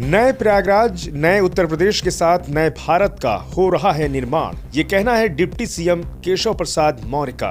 नए प्रयागराज, नए उत्तर प्रदेश के साथ नए भारत का हो रहा है निर्माण, ये कहना है डिप्टी सीएम केशव प्रसाद मौर्य का।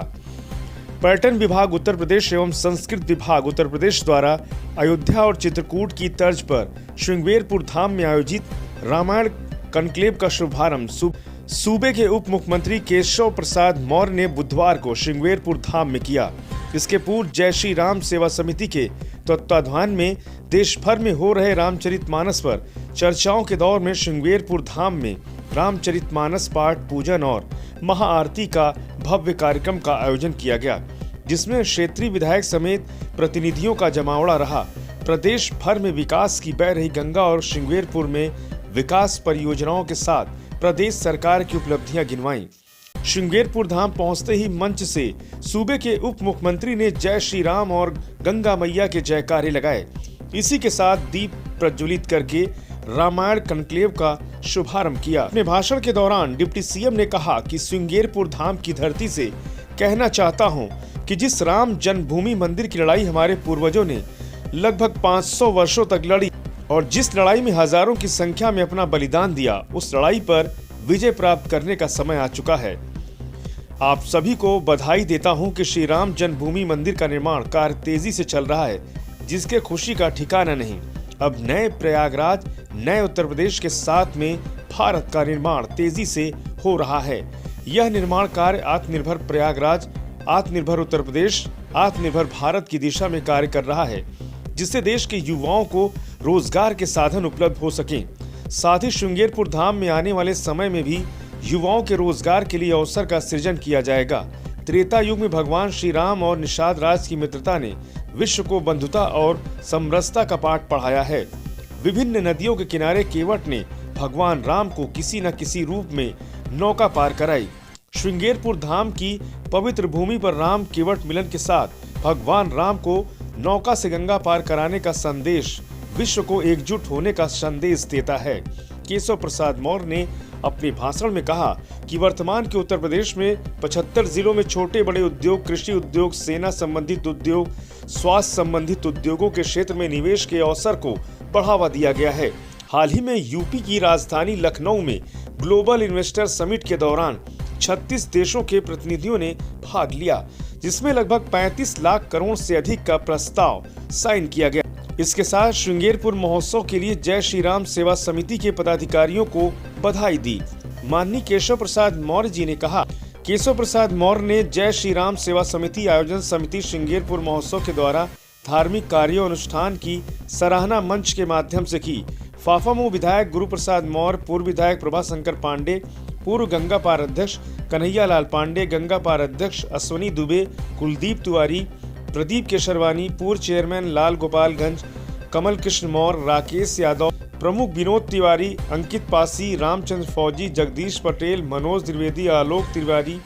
पर्यटन विभाग उत्तर प्रदेश एवं संस्कृत विभाग उत्तर प्रदेश द्वारा अयोध्या और चित्रकूट की तर्ज पर श्रृंगेरपुर धाम में आयोजित रामायण कॉन्क्लेव का शुभारंभ सूबे के उप मुख्यमंत्री केशव प्रसाद मौर्य ने बुधवार को श्रृंगेरपुर धाम में किया। इसके पूर्व जय श्री राम सेवा समिति के तत्वाधान में देश भर में हो रहे रामचरितमानस पर चर्चाओं के दौर में श्रृंगेरपुर धाम में रामचरितमानस पाठ पूजन और महाआरती का भव्य कार्यक्रम का आयोजन किया गया, जिसमें क्षेत्रीय विधायक समेत प्रतिनिधियों का जमावड़ा रहा। प्रदेश भर में विकास की बह रही गंगा और श्रृंगेरपुर में विकास परियोजनाओं के साथ प्रदेश सरकार की उपलब्धियां गिनवाई। श्रृंगेरपुर धाम पहुंचते ही मंच से सूबे के उप मुख्यमंत्री ने जय श्री राम और गंगा मैया के जयकारे लगाए। इसी के साथ दीप प्रज्वलित करके रामायण कॉन्क्लेव का शुभारंभ किया। अपने भाषण के दौरान डिप्टी सीएम ने कहा कि श्रृंगेरपुर धाम की धरती से कहना चाहता हूं कि जिस राम जन्मभूमि मंदिर की लड़ाई हमारे पूर्वजों ने लगभग 500 वर्षों तक लड़ी और जिस लड़ाई में हजारों की संख्या में अपना बलिदान दिया, उस लड़ाई पर विजय प्राप्त करने का समय आ चुका है। आप सभी को बधाई देता हूं कि श्री राम जन्मभूमि मंदिर का निर्माण कार्य तेजी से चल रहा है, जिसके खुशी का ठिकाना नहीं। अब नए प्रयागराज, नए उत्तर प्रदेश के साथ में भारत का निर्माण तेजी से हो रहा है। यह निर्माण कार्य आत्मनिर्भर प्रयागराज, आत्मनिर्भर उत्तर प्रदेश, आत्मनिर्भर भारत की दिशा में कार्य कर रहा है, जिससे देश के युवाओं को रोजगार के साधन उपलब्ध हो सकें। साथ ही श्रृंगेरपुर धाम में आने वाले समय में भी युवाओं के रोजगार के लिए अवसर का सृजन किया जाएगा। त्रेता युग में भगवान श्री राम और निषाद राज की मित्रता ने विश्व को बंधुता और समरसता का पाठ पढ़ाया है। विभिन्न नदियों के किनारे केवट ने भगवान राम को किसी न किसी रूप में नौका पार कराई। श्रृंगेरपुर धाम की पवित्र भूमि पर राम केवट मिलन के साथ भगवान राम को नौका से गंगा पार कराने का संदेश विश्व को एकजुट होने का संदेश देता है। केशव प्रसाद मौर्य ने अपने भाषण में कहा कि वर्तमान के उत्तर प्रदेश में 75 जिलों में छोटे बड़े उद्योग, कृषि उद्योग, सेना संबंधित उद्योग, स्वास्थ्य संबंधित उद्योगों के क्षेत्र में निवेश के अवसर को बढ़ावा दिया गया है। हाल ही में यूपी की राजधानी लखनऊ में ग्लोबल इन्वेस्टर समिट के दौरान 36 देशों के प्रतिनिधियों ने भाग लिया, जिसमें लगभग 35 लाख करोड़ से अधिक का प्रस्ताव साइन किया गया। इसके साथ श्रृंगेरपुर महोत्सव के लिए जय श्री राम सेवा समिति के पदाधिकारियों को बधाई दी। माननीय केशव प्रसाद मौर्य जी ने कहा, केशव प्रसाद मौर्य ने जय श्री राम सेवा समिति आयोजन समिति श्रृंगेरपुर महोत्सव के द्वारा धार्मिक कार्यों अनुष्ठान की सराहना मंच के माध्यम से की। फाफामऊ विधायक गुरु प्रसाद मौर्य, पूर्व विधायक प्रभा शंकर पांडे, पूर्व गंगा पार अध्यक्ष कन्हैया लाल पांडे, गंगा पार अध्यक्ष अश्वनी दुबे, कुलदीप तिवारी, प्रदीप केशरवानी, पूर्व चेयरमैन लाल गोपालगंज, कमल कृष्ण मौर्य, राकेश यादव, प्रमुख विनोद तिवारी, अंकित पासी, रामचंद्र फौजी, जगदीश पटेल, मनोज द्विवेदी, आलोक तिवारी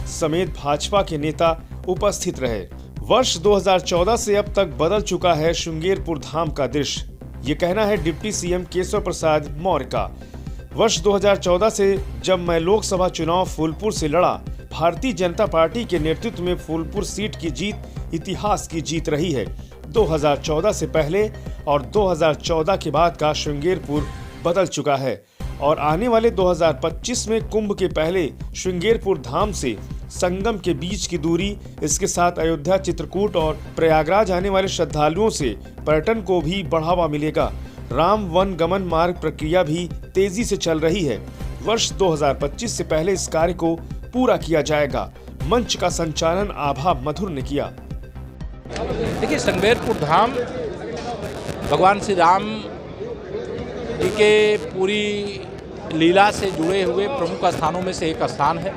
समेत भाजपा के नेता उपस्थित रहे। वर्ष 2014 से अब तक बदल चुका है श्रृंगेरपुर धाम का दृश्य, ये कहना है डिप्टी सीएम केशव प्रसाद मौर्य का। वर्ष 2014 से जब मैं लोकसभा चुनाव फूलपुर से लड़ा, भारतीय जनता पार्टी के नेतृत्व में फूलपुर सीट की जीत इतिहास की जीत रही है। 2014 से पहले और 2014 के बाद का श्रृंगेरपुर बदल चुका है और आने वाले 2025 में कुंभ के पहले श्रृंगेरपुर धाम से संगम के बीच की दूरी, इसके साथ अयोध्या, चित्रकूट और प्रयागराज आने वाले श्रद्धालुओं से पर्यटन को भी बढ़ावा मिलेगा। राम वन गमन मार्ग प्रक्रिया भी तेजी से चल रही है। वर्ष 2025 से पहले इस कार्य को पूरा किया जाएगा। मंच का संचालन आभा मधुर ने किया। देखिए, श्रृंगेरपुर धाम भगवान श्री राम जी के पूरी लीला से जुड़े हुए प्रमुख स्थानों में से एक स्थान है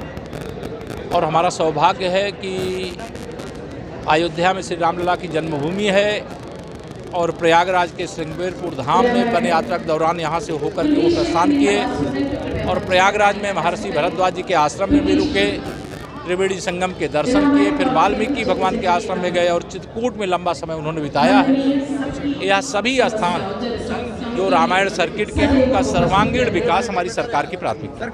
और हमारा सौभाग्य है कि अयोध्या में श्री रामलला की जन्मभूमि है और प्रयागराज के श्रृंगेरपुर धाम में वन यात्रा के दौरान यहाँ से होकर के वो प्रस्थान किए और प्रयागराज में महर्षि भरद्वाज जी के आश्रम में भी रुके, त्रिवेणी संगम के दर्शन किए, फिर वाल्मीकि भगवान के आश्रम में गए और चित्रकूट में लंबा समय उन्होंने बिताया है। यह सभी स्थान जो रामायण सर्किट के, उनका सर्वांगीण विकास हमारी सरकार की प्राथमिकता है।